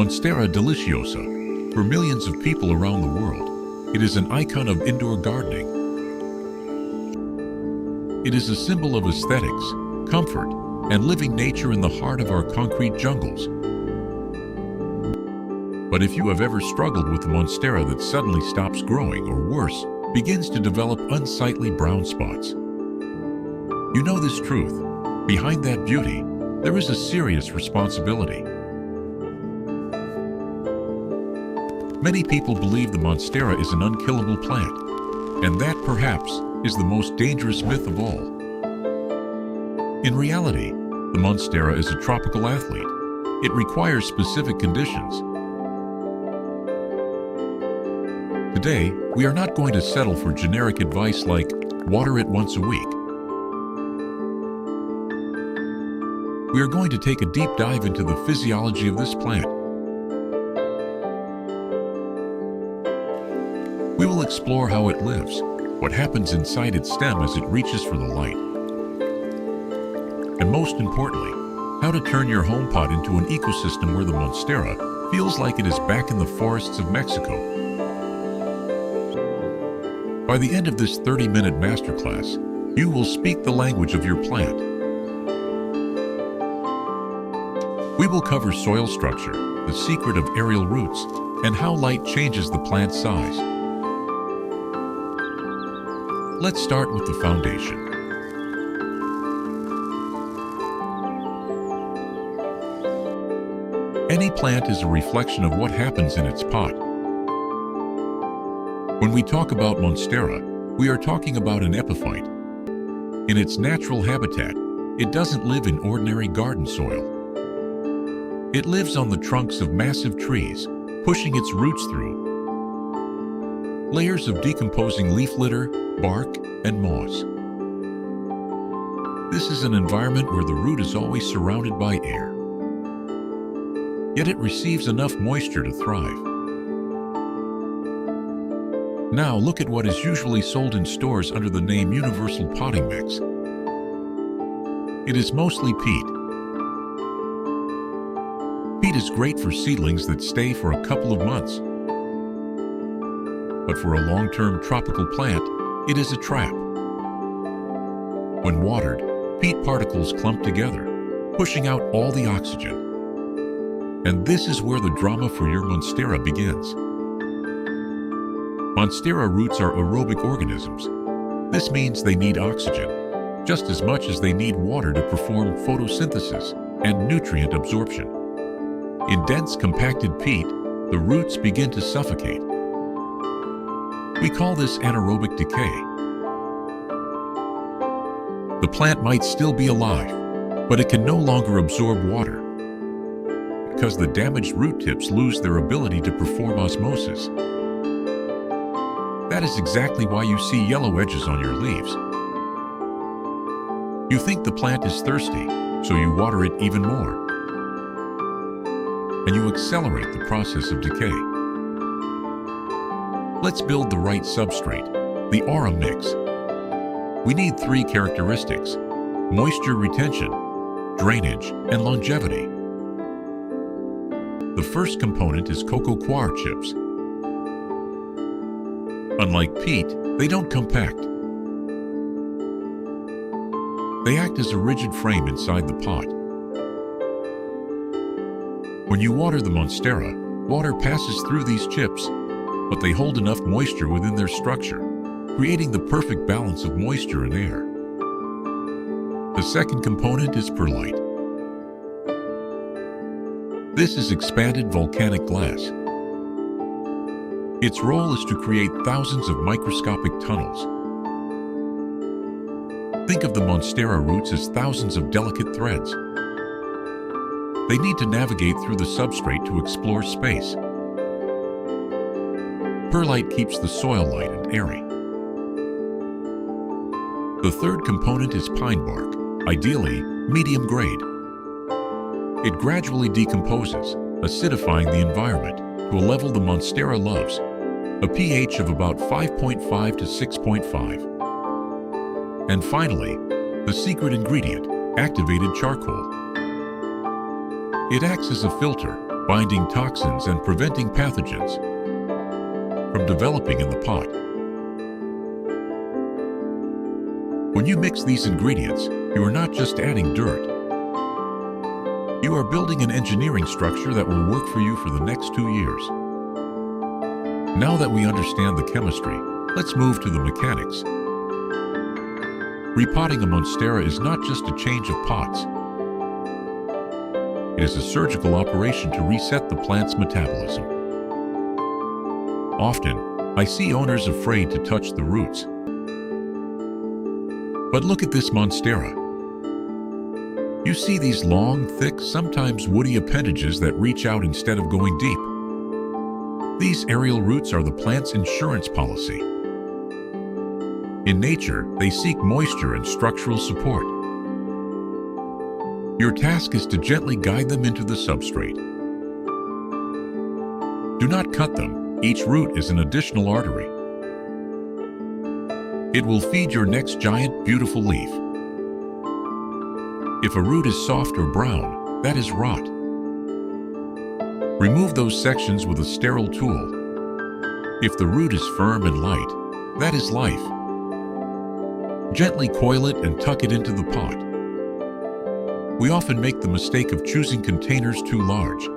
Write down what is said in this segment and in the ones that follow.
Monstera Deliciosa. For millions of people around the world, it is an icon of indoor gardening. It is a symbol of aesthetics, comfort, and living nature in the heart of our concrete jungles. But if you have ever struggled with a monstera that suddenly stops growing, or worse, begins to develop unsightly brown spots, you know this truth. Behind that beauty, there is a serious responsibility. Many people believe the monstera is an unkillable plant, and that perhaps is the most dangerous myth of all. In reality, the monstera is a tropical athlete. It requires specific conditions. Today, we are not going to settle for generic advice like water it once a week. We are going to take a deep dive into the physiology of this plant. We will explore how it lives, what happens inside its stem as it reaches for the light, and most importantly, how to turn your home pot into an ecosystem where the monstera feels like it is back in the forests of Mexico. By the end of this 30-minute masterclass, you will speak the language of your plant. We will cover soil structure, the secret of aerial roots, and how light changes the plant's size. Let's start with the foundation. Any plant is a reflection of what happens in its pot. When we talk about monstera, we are talking about an epiphyte. In its natural habitat, it doesn't live in ordinary garden soil. It lives on the trunks of massive trees, pushing its roots through layers of decomposing leaf litter, bark, and moss. This is an environment where the root is always surrounded by air. Yet it receives enough moisture to thrive. Now look at what is usually sold in stores under the name Universal Potting Mix. It is mostly peat. Peat is great for seedlings that stay for a couple of months. But for a long-term tropical plant, it is a trap. When watered, peat particles clump together, pushing out all the oxygen. And this is where the drama for your monstera begins. Monstera roots are aerobic organisms. This means they need oxygen, just as much as they need water to perform photosynthesis and nutrient absorption. In dense, compacted peat, the roots begin to suffocate. We call this anaerobic decay. The plant might still be alive, but it can no longer absorb water because the damaged root tips lose their ability to perform osmosis. That is exactly why you see yellow edges on your leaves. You think the plant is thirsty, so you water it even more. And you accelerate the process of decay. Let's build the right substrate, the aura mix. We need three characteristics: moisture retention, drainage, and longevity. The first component is cocoa coir chips. Unlike peat, they don't compact. They act as a rigid frame inside the pot. When you water the monstera, water passes through these chips, but they hold enough moisture within their structure, creating the perfect balance of moisture and air. The second component is perlite. This is expanded volcanic glass. Its role is to create thousands of microscopic tunnels. Think of the monstera roots as thousands of delicate threads. They need to navigate through the substrate to explore space. Perlite keeps the soil light and airy. The third component is pine bark, ideally medium grade. It gradually decomposes, acidifying the environment to a level the monstera loves, a pH of about 5.5 to 6.5. And finally, the secret ingredient, activated charcoal. It acts as a filter, binding toxins and preventing pathogens from developing in the pot. When you mix these ingredients, you are not just adding dirt. You are building an engineering structure that will work for you for the next 2 years. Now that we understand the chemistry, let's move to the mechanics. Repotting a Monstera is not just a change of pots. It is a surgical operation to reset the plant's metabolism. Often, I see owners afraid to touch the roots. But look at this Monstera. You see these long, thick, sometimes woody appendages that reach out instead of going deep. These aerial roots are the plant's insurance policy. In nature, they seek moisture and structural support. Your task is to gently guide them into the substrate. Do not cut them. Each root is an additional artery. It will feed your next giant, beautiful leaf. If a root is soft or brown, that is rot. Remove those sections with a sterile tool. If the root is firm and light, that is life. Gently coil it and tuck it into the pot. We often make the mistake of choosing containers too large.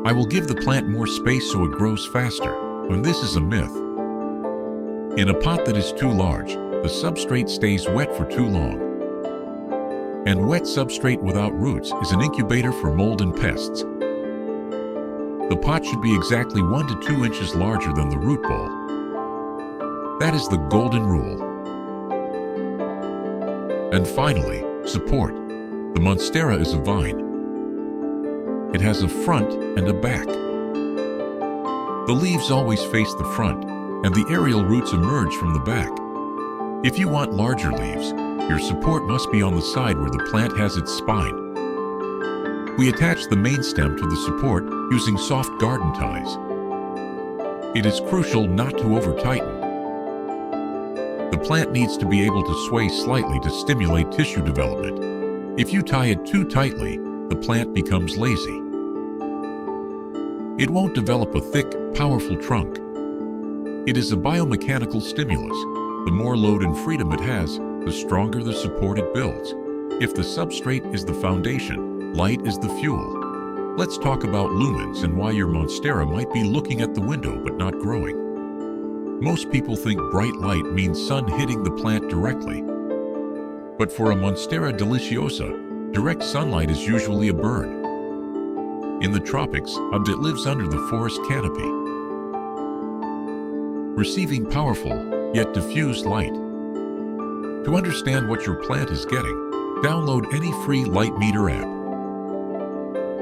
I will give the plant more space so it grows faster, when this is a myth. In a pot that is too large, the substrate stays wet for too long. And wet substrate without roots is an incubator for mold and pests. The pot should be exactly 1 to 2 inches larger than the root ball. That is the golden rule. And finally, support. The Monstera is a vine. It has a front and a back. The leaves always face the front, and the aerial roots emerge from the back. If you want larger leaves, your support must be on the side where the plant has its spine. We attach the main stem to the support using soft garden ties. It is crucial not to over-tighten. The plant needs to be able to sway slightly to stimulate tissue development. If you tie it too tightly, the plant becomes lazy. It won't develop a thick, powerful trunk. It is a biomechanical stimulus. The more load and freedom it has, the stronger the support it builds. If the substrate is the foundation, light is the fuel. Let's talk about lumens and why your Monstera might be looking at the window but not growing. Most people think bright light means sun hitting the plant directly. But for a Monstera Deliciosa, direct sunlight is usually a burn. In the tropics, it lives under the forest canopy, receiving powerful, yet diffused light. To understand what your plant is getting, download any free light meter app.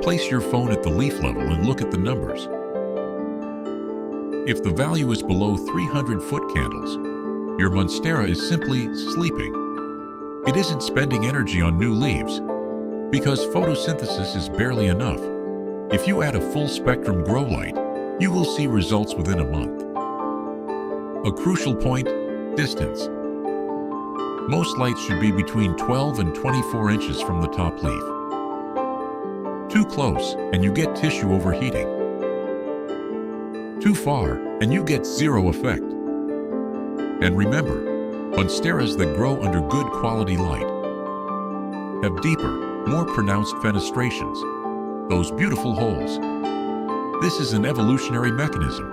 Place your phone at the leaf level and look at the numbers. If the value is below 300 foot candles, your Monstera is simply sleeping. It isn't spending energy on new leaves, because photosynthesis is barely enough. If you add a full spectrum grow light, you will see results within a month. A crucial point, distance. Most lights should be between 12 and 24 inches from the top leaf. Too close, and you get tissue overheating. Too far, and you get zero effect. And remember, Monsteras that grow under good quality light have deeper, more pronounced fenestrations, those beautiful holes. This is an evolutionary mechanism.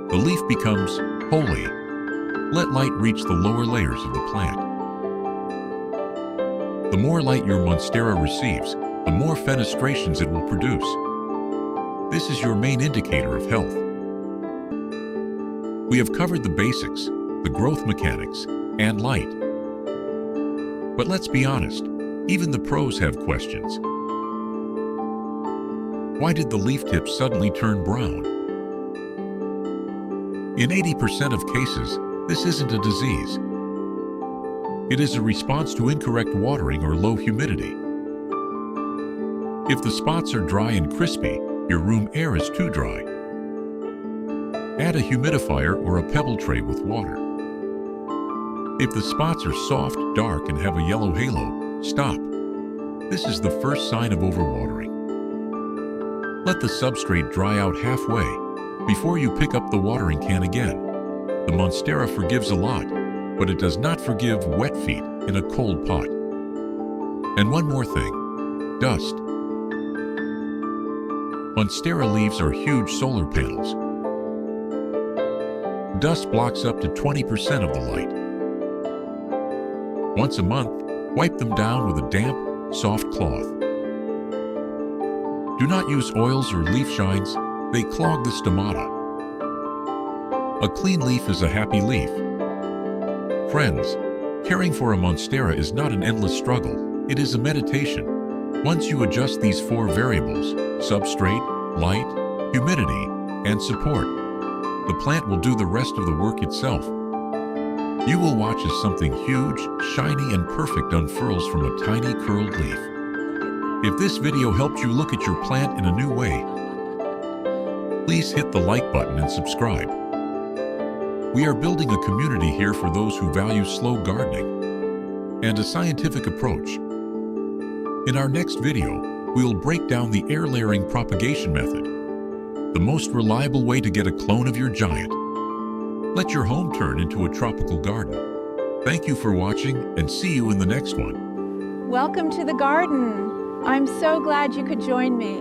The leaf becomes holy. Let light reach the lower layers of the plant. The more light your Monstera receives, the more fenestrations it will produce. This is your main indicator of health. We have covered the basics, the growth mechanics, and light. But let's be honest, even the pros have questions. Why did the leaf tips suddenly turn brown? In 80% of cases, this isn't a disease. It is a response to incorrect watering or low humidity. If the spots are dry and crispy, your room air is too dry. Add a humidifier or a pebble tray with water. If the spots are soft, dark, and have a yellow halo, stop. This is the first sign of overwatering. Let the substrate dry out halfway before you pick up the watering can again. The Monstera forgives a lot, but it does not forgive wet feet in a cold pot. And one more thing, dust. Monstera leaves are huge solar panels. Dust blocks up to 20% of the light. Once a month, wipe them down with a damp, soft cloth. Do not use oils or leaf shines, they clog the stomata. A clean leaf is a happy leaf. Friends, caring for a Monstera is not an endless struggle, it is a meditation. Once you adjust these 4 variables, substrate, light, humidity, and support, the plant will do the rest of the work itself. You will watch as something huge, shiny, and perfect unfurls from a tiny curled leaf. If this video helped you look at your plant in a new way, please hit the like button and subscribe. We are building a community here for those who value slow gardening and a scientific approach. In our next video, we will break down the air layering propagation method, the most reliable way to get a clone of your giant. Let your home turn into a tropical garden. Thank you for watching and see you in the next one. Welcome to the garden. I'm so glad you could join me.